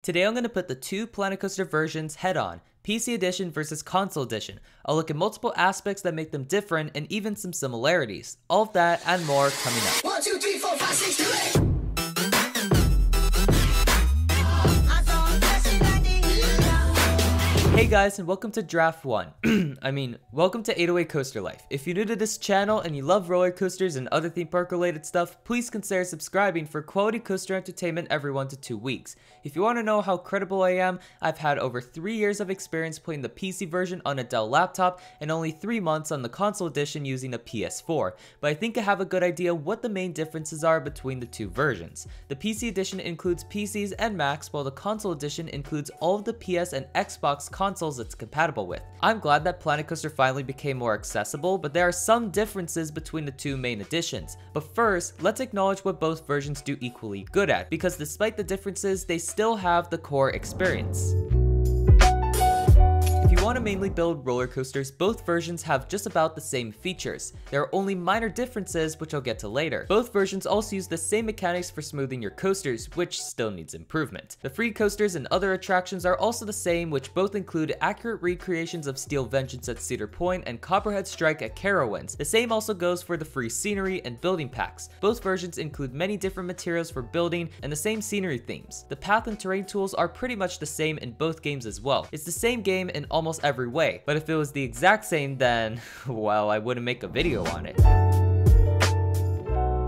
Today I'm going to put the two Planet Coaster versions head on, PC edition versus console edition. I'll look at multiple aspects that make them different and even some similarities. All of that and more coming up. 1, 2, 3, 4, 5, 6, 7, 8. Hey guys, and welcome to Draft 1. Welcome to 808 Coaster Life. If you're new to this channel and you love roller coasters and other theme park related stuff, please consider subscribing for quality coaster entertainment every 1 to 2 weeks. If you want to know how credible I am, I've had over 3 years of experience playing the PC version on a Dell laptop and only 3 months on the console edition using a PS4, but I think I have a good idea what the main differences are between the two versions. The PC edition includes PCs and Macs, while the console edition includes all of the PS and Xbox consoles it's compatible with. I'm glad that Planet Coaster finally became more accessible, but there are some differences between the two main editions. But first, let's acknowledge what both versions do equally good at, because despite the differences, they still have the core experience. If you want to mainly build roller coasters, both versions have just about the same features. There are only minor differences, which I'll get to later. Both versions also use the same mechanics for smoothing your coasters, which still needs improvement. The free coasters and other attractions are also the same, which both include accurate recreations of Steel Vengeance at Cedar Point and Copperhead Strike at Carowinds. The same also goes for the free scenery and building packs. Both versions include many different materials for building and the same scenery themes. The path and terrain tools are pretty much the same in both games as well. It's the same game in almost every way, but if it was the exact same, then, well, I wouldn't make a video on it.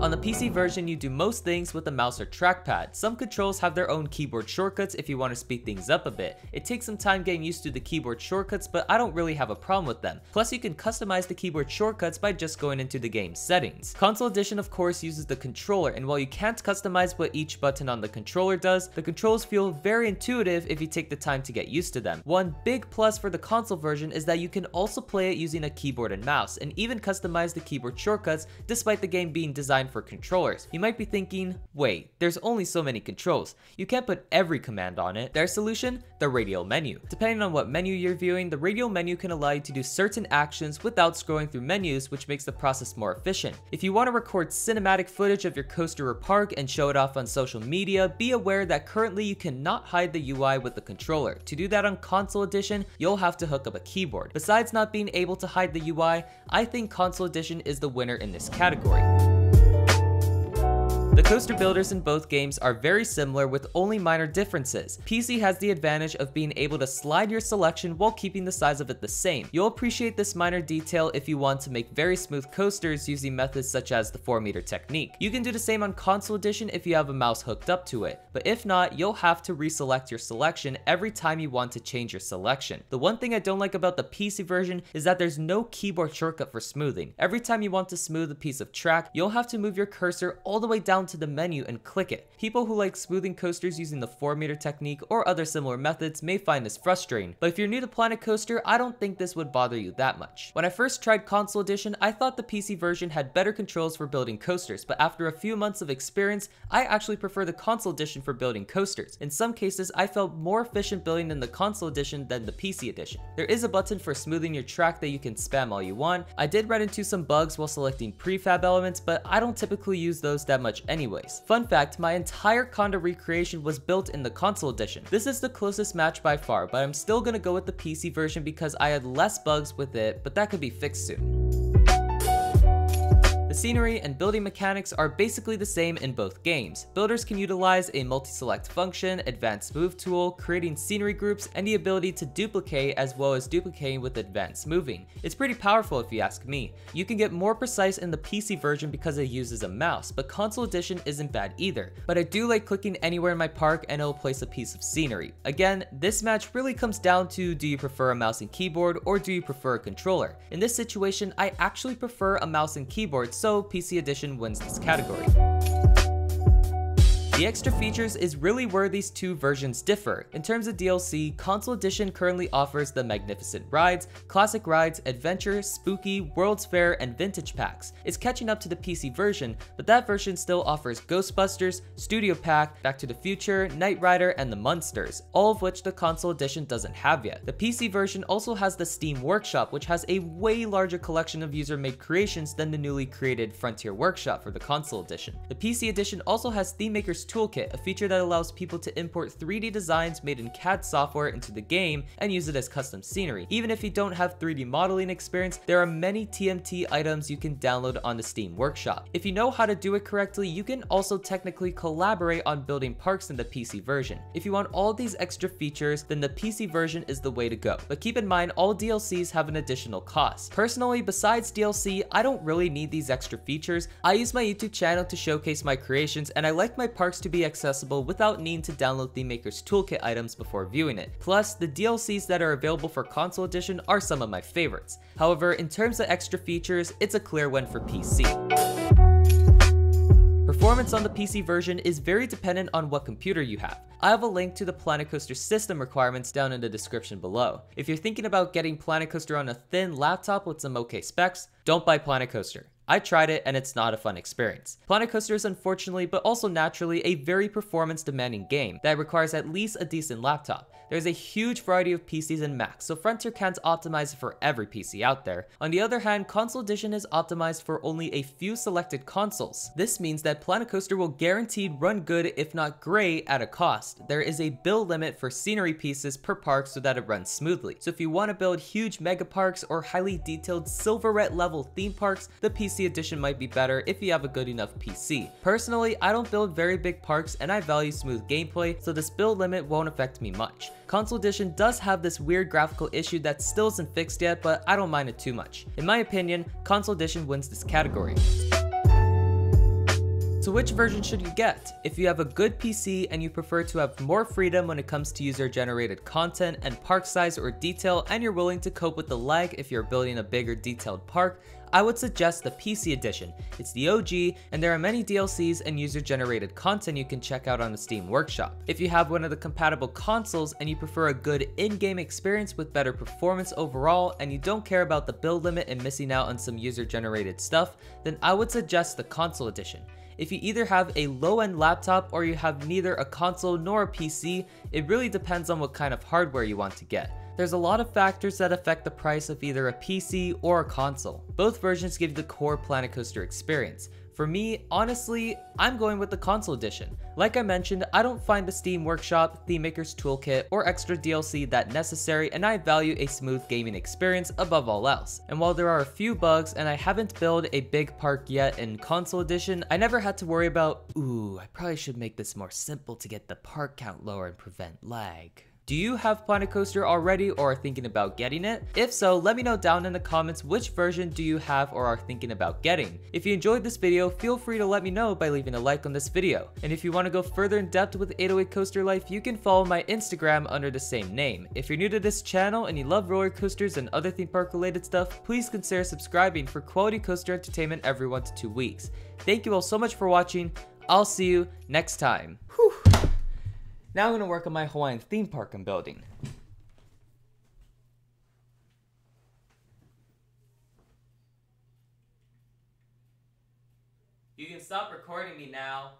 On the PC version, you do most things with a mouse or trackpad. Some controls have their own keyboard shortcuts if you want to speed things up a bit. It takes some time getting used to the keyboard shortcuts, but I don't really have a problem with them. Plus, you can customize the keyboard shortcuts by just going into the game's settings. Console edition, of course, uses the controller, and while you can't customize what each button on the controller does, the controls feel very intuitive if you take the time to get used to them. One big plus for the console version is that you can also play it using a keyboard and mouse, and even customize the keyboard shortcuts despite the game being designed for controllers. You might be thinking, wait, there's only so many controls. You can't put every command on it. Their solution? The radial menu. Depending on what menu you're viewing, the radial menu can allow you to do certain actions without scrolling through menus, which makes the process more efficient. If you want to record cinematic footage of your coaster or park and show it off on social media, be aware that currently you cannot hide the UI with the controller. To do that on console edition, you'll have to hook up a keyboard. Besides not being able to hide the UI, I think console edition is the winner in this category. The coaster builders in both games are very similar with only minor differences. PC has the advantage of being able to slide your selection while keeping the size of it the same. You'll appreciate this minor detail if you want to make very smooth coasters using methods such as the 4-meter technique. You can do the same on console edition if you have a mouse hooked up to it, but if not, you'll have to reselect your selection every time you want to change your selection. The one thing I don't like about the PC version is that there's no keyboard shortcut for smoothing. Every time you want to smooth a piece of track, you'll have to move your cursor all the way down to the menu and click it. People who like smoothing coasters using the 4-meter technique or other similar methods may find this frustrating, but if you're new to Planet Coaster, I don't think this would bother you that much. When I first tried console edition, I thought the PC version had better controls for building coasters, but after a few months of experience, I actually prefer the console edition for building coasters. In some cases, I felt more efficient building in the console edition than the PC edition. There is a button for smoothing your track that you can spam all you want. I did run into some bugs while selecting prefab elements, but I don't typically use those that much anyways. Fun fact, my entire condo recreation was built in the console edition. This is the closest match by far, but I'm still gonna go with the PC version because I had less bugs with it, but that could be fixed soon. The scenery and building mechanics are basically the same in both games. Builders can utilize a multi-select function, advanced move tool, creating scenery groups, and the ability to duplicate as well as duplicating with advanced moving. It's pretty powerful if you ask me. You can get more precise in the PC version because it uses a mouse, but console edition isn't bad either. But I do like clicking anywhere in my park and it'll place a piece of scenery. Again, this match really comes down to, do you prefer a mouse and keyboard or do you prefer a controller? In this situation, I actually prefer a mouse and keyboard, so PC edition wins this category. The extra features is really where these two versions differ. In terms of DLC, Console Edition currently offers the Magnificent Rides, Classic Rides, Adventure, Spooky, World's Fair, and Vintage packs. It's catching up to the PC version, but that version still offers Ghostbusters, Studio Pack, Back to the Future, Knight Rider, and the Munsters, all of which the Console Edition doesn't have yet. The PC version also has the Steam Workshop, which has a way larger collection of user-made creations than the newly created Frontier Workshop for the Console Edition. The PC edition also has Theme Maker ThinkMaker's Toolkit, a feature that allows people to import 3D designs made in CAD software into the game and use it as custom scenery. Even if you don't have 3D modeling experience, there are many TMT items you can download on the Steam Workshop. If you know how to do it correctly, you can also technically collaborate on building parks in the PC version. If you want all these extra features, then the PC version is the way to go. But keep in mind, all DLCs have an additional cost. Personally, besides DLC, I don't really need these extra features. I use my YouTube channel to showcase my creations, and I like my parks to be accessible without needing to download ThinkMaker's Toolkit items before viewing it. Plus, the DLCs that are available for console edition are some of my favorites. However, in terms of extra features, it's a clear win for PC. Performance on the PC version is very dependent on what computer you have. I have a link to the Planet Coaster system requirements down in the description below. If you're thinking about getting Planet Coaster on a thin laptop with some okay specs, don't buy Planet Coaster. I tried it and it's not a fun experience. Planet Coaster is unfortunately, but also naturally, a very performance demanding game that requires at least a decent laptop. There's a huge variety of PCs and Macs, so Frontier can't optimize for every PC out there. On the other hand, Console Edition is optimized for only a few selected consoles. This means that Planet Coaster will guaranteed run good if not great at a cost. There is a build limit for scenery pieces per park so that it runs smoothly. So if you want to build huge mega parks or highly detailed silverette level theme parks, the PC edition might be better if you have a good enough PC. Personally, I don't build very big parks and I value smooth gameplay, so this build limit won't affect me much. Console Edition does have this weird graphical issue that still isn't fixed yet, but I don't mind it too much. In my opinion, Console Edition wins this category. So which version should you get? If you have a good PC and you prefer to have more freedom when it comes to user-generated content and park size or detail, and you're willing to cope with the lag if you're building a bigger detailed park, I would suggest the PC edition. It's the OG, and there are many DLCs and user-generated content you can check out on the Steam Workshop. If you have one of the compatible consoles and you prefer a good in-game experience with better performance overall, and you don't care about the build limit and missing out on some user-generated stuff, then I would suggest the console edition. If you either have a low-end laptop or you have neither a console nor a PC, it really depends on what kind of hardware you want to get. There's a lot of factors that affect the price of either a PC or a console. Both versions give you the core Planet Coaster experience. For me, honestly, I'm going with the console edition. Like I mentioned, I don't find the Steam Workshop, ThinkMaker's Toolkit, or extra DLC that necessary, and I value a smooth gaming experience above all else. And while there are a few bugs and I haven't built a big park yet in console edition, I never had to worry about, ooh, I probably should make this more simple to get the park count lower and prevent lag. Do you have Planet Coaster already or are thinking about getting it? If so, let me know down in the comments which version do you have or are thinking about getting. If you enjoyed this video, feel free to let me know by leaving a like on this video. And if you want to go further in depth with 808 Coaster Life, you can follow my Instagram under the same name. If you're new to this channel and you love roller coasters and other theme park related stuff, please consider subscribing for quality coaster entertainment every 1 to 2 weeks. Thank you all so much for watching. I'll see you next time. Whew. Now I'm going to work on my Hawaiian theme park I'm building. You can stop recording me now.